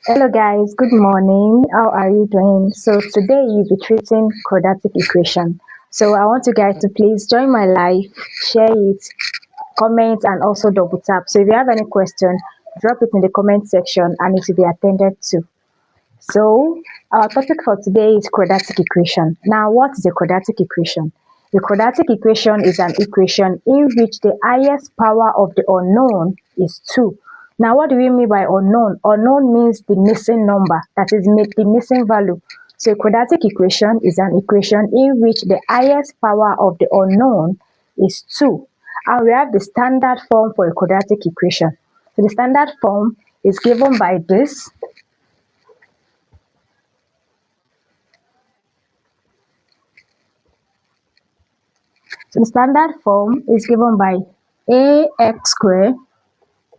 Hello guys, good morning. How are you doing? So today you'll be treating quadratic equation. So I want you guys to please join my live, share it, comment and also double tap. So if you have any question, drop it in the comment section and it will be attended to. So our topic for today is quadratic equation. Now what is a quadratic equation? The quadratic equation is an equation in which the highest power of the unknown is 2. Now what do we mean by unknown? Unknown means the missing number, that is the missing value. So a quadratic equation is an equation in which the highest power of the unknown is 2. And we have the standard form for a quadratic equation. So the standard form is given by this. So the standard form is given by ax squared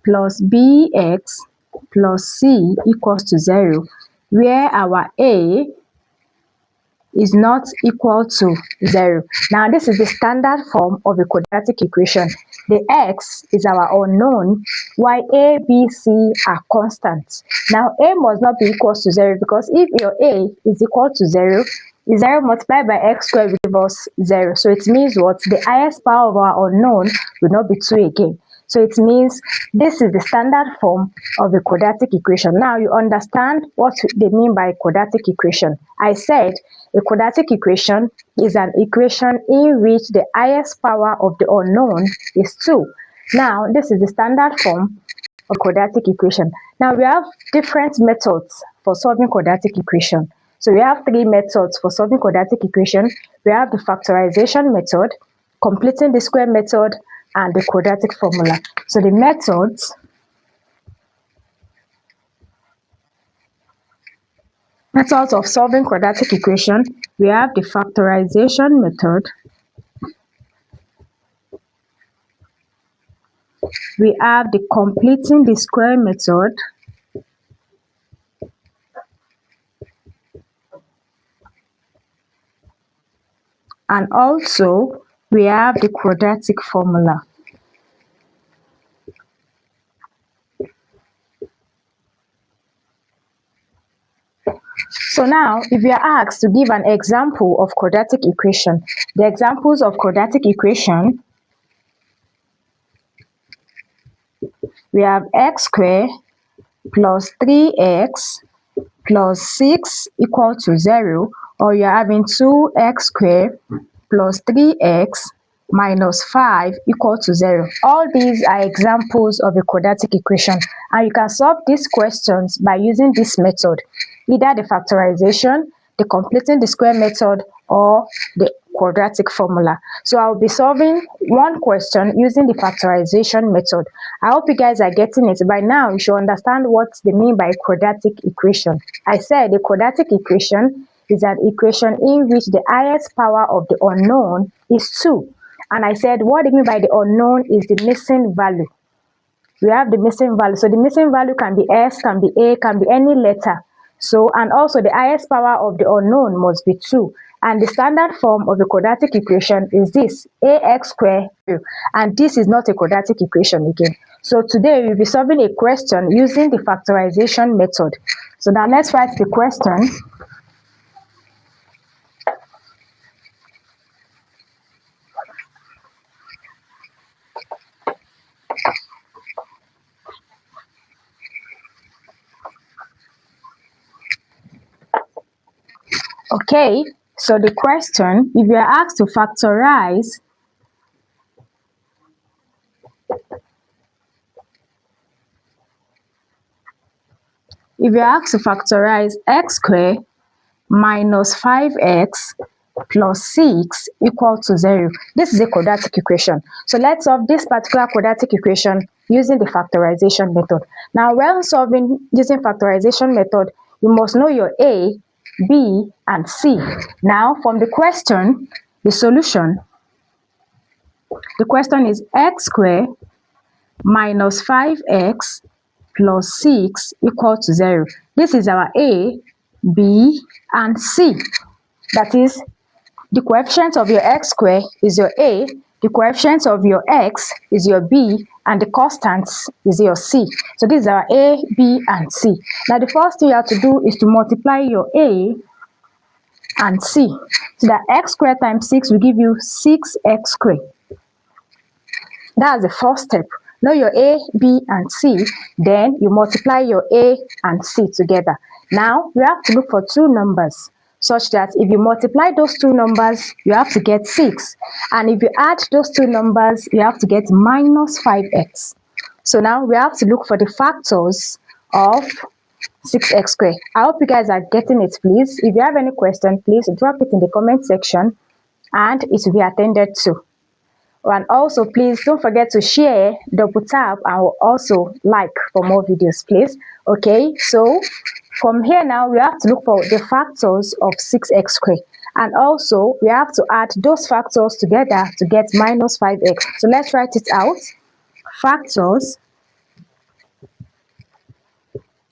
plus bx plus c equals to 0, where our a is not equal to 0. Now this is the standard form of a quadratic equation. The x is our unknown, while a, b, c are constants. Now a must not be equal to 0, because if your a is equal to 0, 0 multiplied by x squared will give us 0. So it means what? The highest power of our unknown will not be 2 again. So it means this is the standard form of a quadratic equation. Now you understand what they mean by quadratic equation. I said a quadratic equation is an equation in which the highest power of the unknown is 2. Now this is the standard form of quadratic equation. Now we have different methods for solving quadratic equation. So we have 3 methods for solving quadratic equation. We have the factorization method, completing the square method, and the quadratic formula. So the methods of solving quadratic equation, we have the factorization method, we have the completing the square method, and also we have the quadratic formula. So now, if you are asked to give an example of quadratic equation, the examples of quadratic equation, we have x squared plus 3x plus 6 equal to 0, or you're having 2x squared plus 3x minus 5 equal to 0. All these are examples of a quadratic equation, and you can solve these questions by using this method, either the factorization, the completing the square method, or the quadratic formula. So I'll be solving one question using the factorization method. I hope you guys are getting it. By now you should understand what they mean by quadratic equation. I said the quadratic equation is an equation in which the highest power of the unknown is 2. And I said what they mean by the unknown is the missing value. We have the missing value. So the missing value can be s, can be a, can be any letter. So, and also the highest power of the unknown must be 2. And the standard form of the quadratic equation is this, ax squared, and this is not a quadratic equation again. So today we'll be solving a question using the factorization method. So now let's write the question. Okay, so the question, if you are asked to factorize x squared minus 5x plus 6 equal to 0. This is a quadratic equation. So let's solve this particular quadratic equation using the factorization method. Now when solving using factorization method, you must know your a, b, and c. Now from the question, the solution, the question is x squared minus 5x plus 6 equal to 0. This is our a, b, and c. That is, the coefficient of your x squared is your a, The coefficient of your x is your b, and the constant is your c. So these are a, b, and c. Now the first thing you have to do is to multiply your a and c. So that x squared times 6 will give you 6x squared. That's the first step. Know your a, b, and c. Then you multiply your a and c together. Now you have to look for two numbers, such that if you multiply those two numbers, you have to get 6. And if you add those two numbers, you have to get minus 5x. So now we have to look for the factors of 6x squared. I hope you guys are getting it, please. If you have any question, please drop it in the comment section and it will be attended to. And also, please don't forget to share, double tap, and also like for more videos, please. Okay, so from here now, we have to look for the factors of 6x squared. And also, we have to add those factors together to get minus 5x. So let's write it out. Factors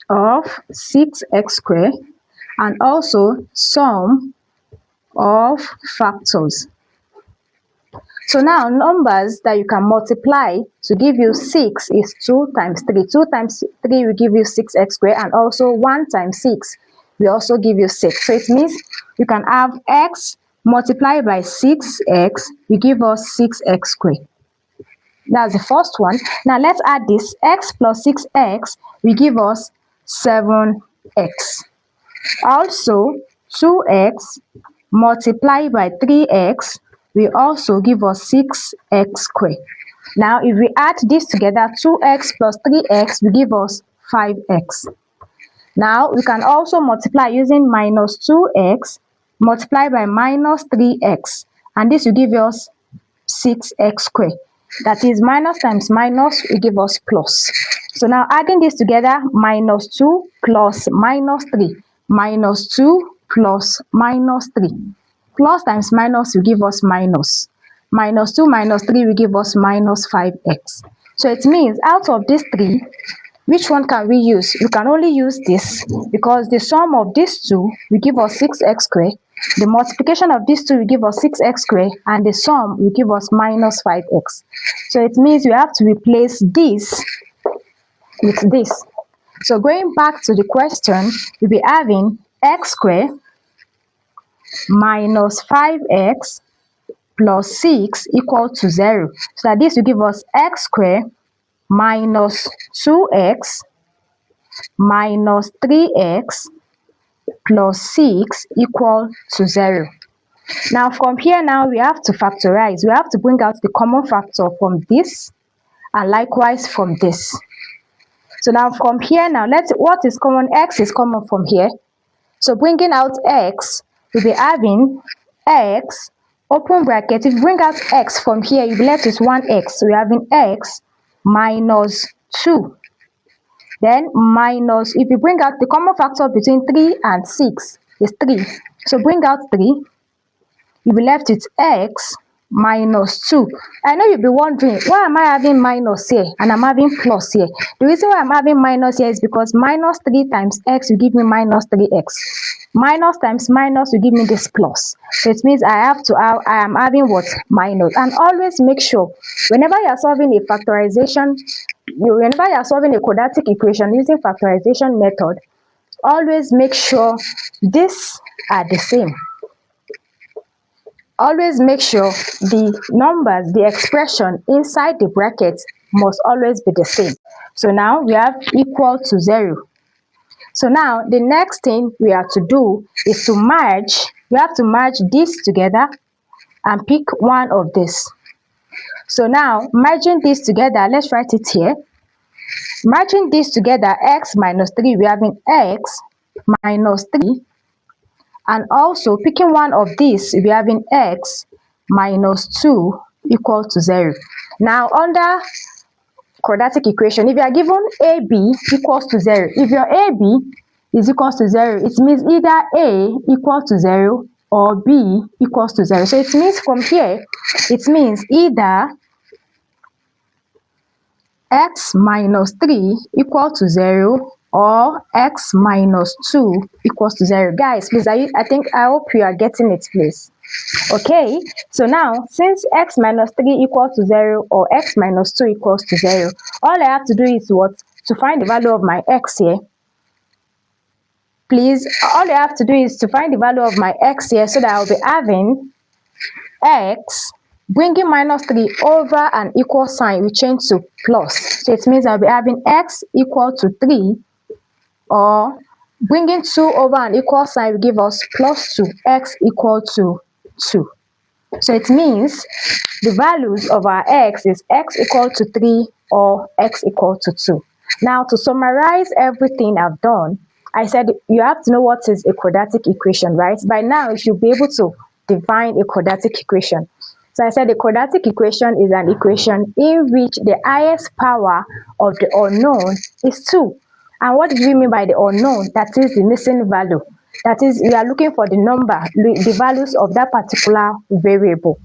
of 6x squared, and also sum of factors. So now numbers that you can multiply to give you 6 is 2 times 3. 2 times 3 will give you 6x squared, and also 1 times 6 will also give you 6. So it means you can have x multiplied by 6x will give us 6x squared. That's the first one. Now let's add this. X plus 6x will give us 7x. Also 2x multiplied by 3x will also give us 6x squared. Now if we add this together, 2x plus 3x will give us 5x. Now we can also multiply using minus 2x multiplied by minus 3x, and this will give us 6x squared. That is, minus times minus will give us plus. So now adding this together, minus 2 plus minus 3, minus 2 plus minus 3. Plus times minus will give us minus. Minus 2 minus 3 will give us minus 5x. So it means out of these three, which one can we use? We can only use this, because the sum of these two will give us 6x squared. The multiplication of these two will give us 6x squared, and the sum will give us minus 5x. So it means we have to replace this with this. So going back to the question, we'll be having x squared minus 5x plus 6 equal to 0. So that this will give us x squared minus 2x minus 3x plus 6 equal to 0. Now from here now, we have to factorize. We have to bring out the common factor from this and likewise from this. So now from here now, what is common? X is common from here. So bringing out x, we'll be having x, open bracket. If you bring out x from here, you'll be left with 1x. So we're having x minus 2. Then minus, if you bring out the common factor between 3 and 6 is 3. So bring out 3. You'll be left with x minus 2. I know you'll be wondering, why am I having minus here and I'm having plus here? The reason why I'm having minus here is because minus 3 times x will give me minus 3x. Minus times minus will give me this plus. So it means I am having what? Minus. And always make sure, whenever you are solving a factorization, whenever you are solving a quadratic equation using factorization method, always make sure these are the same. Always make sure the numbers, the expression inside the bracket must always be the same. So now we have equal to 0. So now the next thing we have to do is to merge. We have to merge this together and pick one of this. So now merging this together, let's write it here. Merging this together, x minus 3, we are having x minus 3. And also picking one of these, we are having x minus 2 equal to 0. Now under quadratic equation, if you are given AB equals to 0, if your AB is equals to 0, it means either A equals to 0 or B equals to 0. So it means from here, it means either x minus 3 equal to 0 or x minus 2 equals to 0. Guys, please, I hope you are getting it, please. Okay, so now since x minus 3 equals to 0 or x minus 2 equals to 0, all I have to do is what? To find the value of my x here. Please, all I have to do is to find the value of my x here, so that I'll be having x, bringing minus 3 over an equal sign, we change to plus. So it means I'll be having x equal to 3, or bringing 2 over an equal sign will give us plus 2, x equal to 2. So it means the values of our x is x equal to 3 or x equal to 2. Now, to summarize everything I've done, I said you have to know what is a quadratic equation, right? By now, you should be able to define a quadratic equation. So I said the quadratic equation is an equation in which the highest power of the unknown is 2. And what do we mean by the unknown? That is the missing value. That is, we are looking for the number, the values of that particular variable.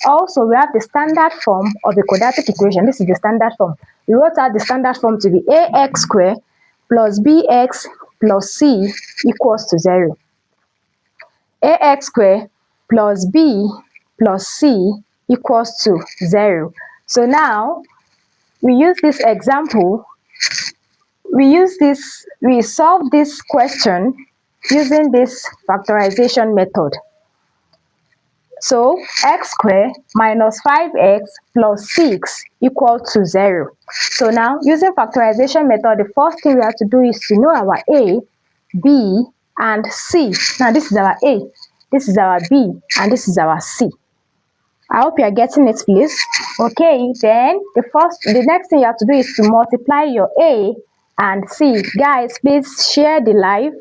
Also, we have the standard form of the quadratic equation. This is the standard form. We wrote out the standard form to be ax squared plus bx plus c equals to 0. Ax squared plus b plus c equals to 0. So now, we use this example. We solve this question using this factorization method. So x squared minus 5x plus 6 equal to 0. So now, using factorization method, the first thing we have to do is to know our a, b, and c. Now this is our a, this is our b, and this is our c. I hope you are getting it, please. Okay, then the next thing you have to do is to multiply your a and c. Guys, please share the live,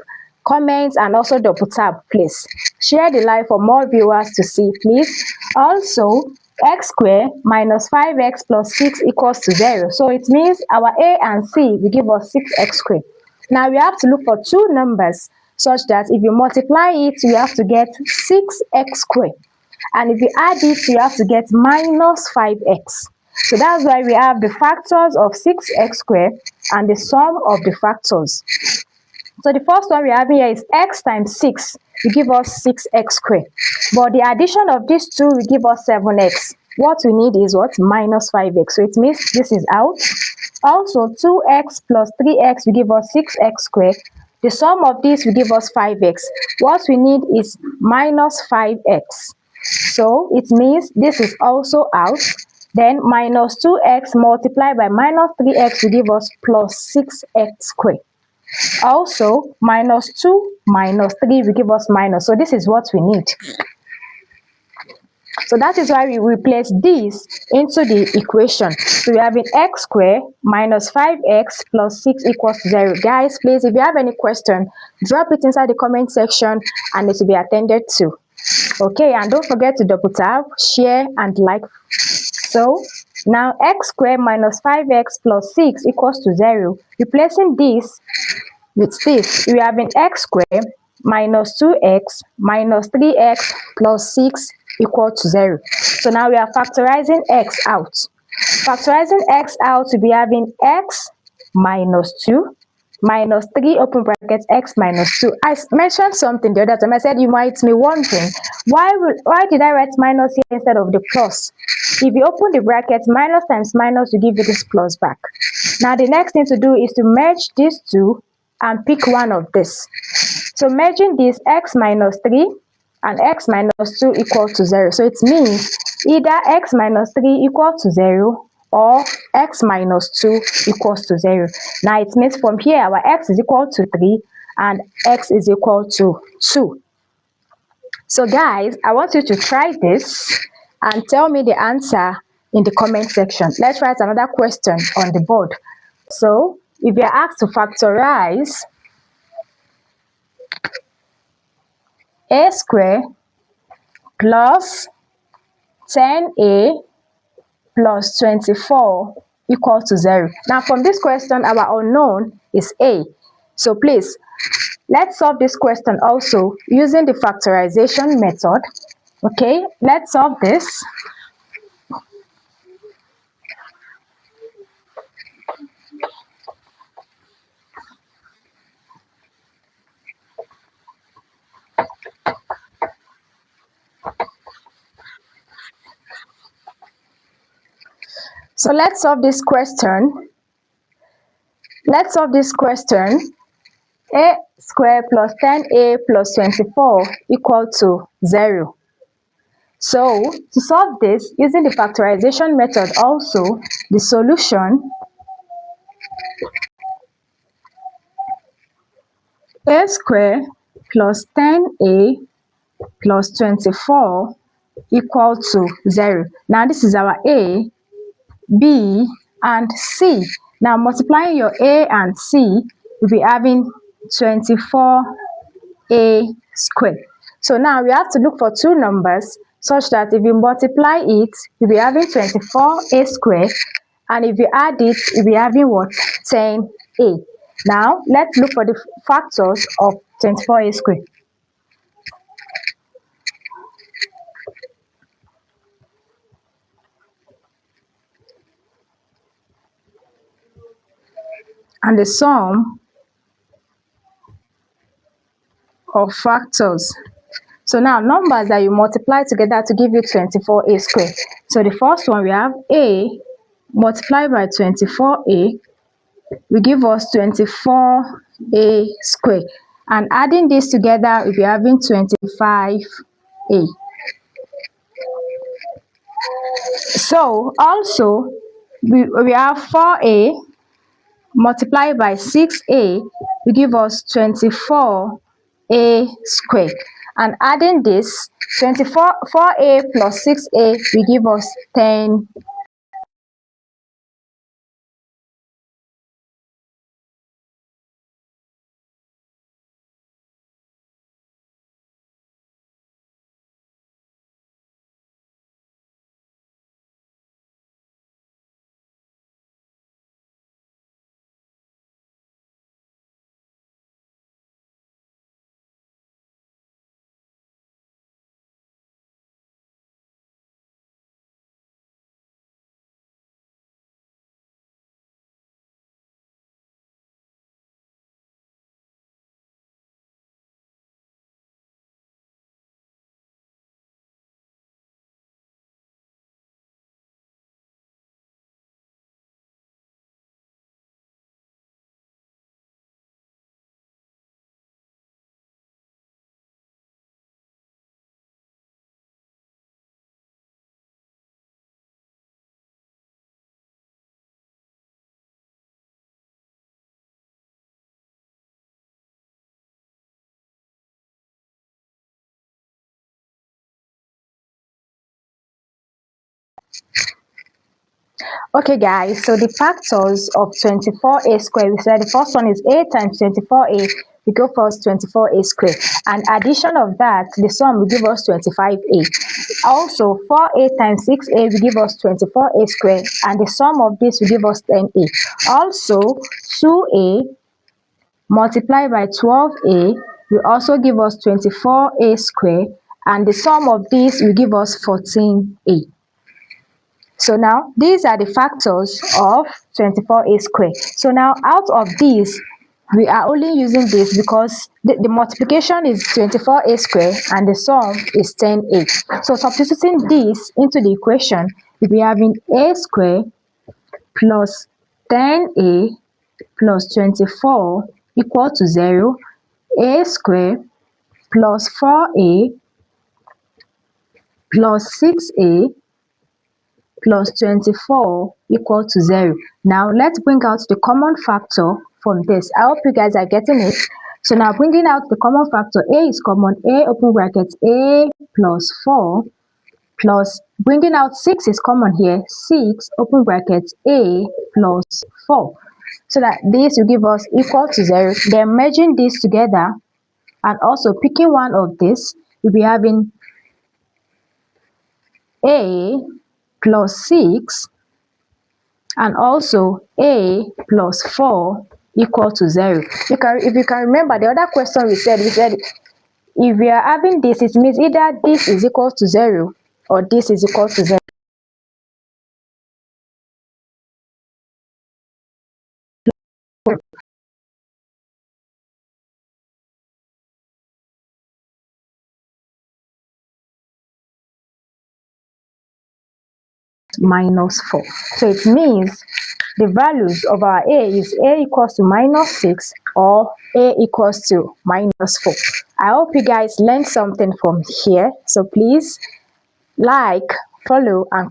comment, and also double tap, please. Share the live for more viewers to see, please. Also, x squared minus 5x plus 6 equals to 0. So it means our a and c will give us 6x squared. Now we have to look for two numbers such that if you multiply it, you have to get 6x squared. And if you add it, you have to get minus 5x. So that's why we have the factors of 6x squared and the sum of the factors. So the first one we have here is x times 6 will give us 6x squared. But the addition of these two will give us 7x. What we need is what? Minus 5x. So it means this is out. Also, 2x plus 3x will give us 6x squared. The sum of this will give us 5x. What we need is minus 5x. So it means this is also out. Then minus 2x multiplied by minus 3x will give us plus 6x squared. Also, minus 2 minus 3 will give us minus. So this is what we need. So that is why we replace this into the equation. So we have an x squared minus 5x plus 6 equals to 0. Guys, please, if you have any question, drop it inside the comment section and it will be attended to. Okay, and don't forget to double tap, share, and like. So now x squared minus 5x plus 6 equals to 0. Replacing this with this, we have an x squared minus 2x minus 3x plus 6 equal to 0. So now we are factorizing x out. Factorizing x out, to be having x minus 2 minus 3 open brackets x minus 2. I mentioned something the other time. I said you might be wondering why did I write minus here instead of the plus? If you open the bracket, minus times minus will give you this plus back. Now the next thing to do is to merge these two and pick one of this. So merging this, x minus 3 and x minus 2 equal to 0. So it means either x minus 3 equal to 0 or x minus 2 equals to 0. Now it means from here our x is equal to 3 and x is equal to 2. So guys, I want you to try this and tell me the answer in the comment section. Let's write another question on the board. So if you're asked to factorize a squared plus 10a plus 24 equals to 0. Now from this question, our unknown is a. So please, let's solve this question also using the factorization method. Okay, let's solve this. So let's solve this question. Let's solve this question. A squared plus 10a plus 24 equal to 0. So to solve this using the factorization method also, the solution a squared plus 10a plus 24 equal to 0. Now this is our A, B and C. Now multiplying your A and C, you'll be having 24a squared. So now we have to look for two numbers such that if you multiply it, you'll be having 24a squared, and if you add it, you'll be having what? 10a. Now let's look for the factors of 24a squared. And the sum of factors. So now numbers that you multiply together to give you 24a squared. So the first one we have a multiplied by 24a will give us 24a squared, and adding this together we'll be having 25a. So also we have 4a multiplied by 6a will give us 24a squared, and adding this 4a plus 6a will give us 10. Okay guys, so the factors of 24a squared, we said the first one is a times 24a, we go first 24a squared, and addition of that, the sum will give us 25a. Also 4a times 6a will give us 24a squared, and the sum of this will give us 10a. Also 2a multiplied by 12a will also give us 24a squared, and the sum of this will give us 14a. So now these are the factors of 24a squared. So now out of these, we are only using this because the multiplication is 24a squared and the sum is 10a. So substituting this into the equation, we'll be having a squared plus 10a plus 24 equal to 0, a squared plus 4a plus 6a plus 24 equal to 0. Now let's bring out the common factor from this. I hope you guys are getting it. So now bringing out the common factor, a is common, a open bracket, a plus 4 plus, bringing out 6 is common here, 6 open bracket, a plus 4. So that this will give us equal to 0. Then merging this together and also picking one of this, we'll be having a plus 6 and also a plus 4 equal to 0. If you can remember the other question we said if we are having this, it means either this is equal to 0 or this is equal to 0. minus 4. So it means the values of our a is a equals to minus 6 or a equals to minus 4. I hope you guys learned something from here. So please like, follow and comment.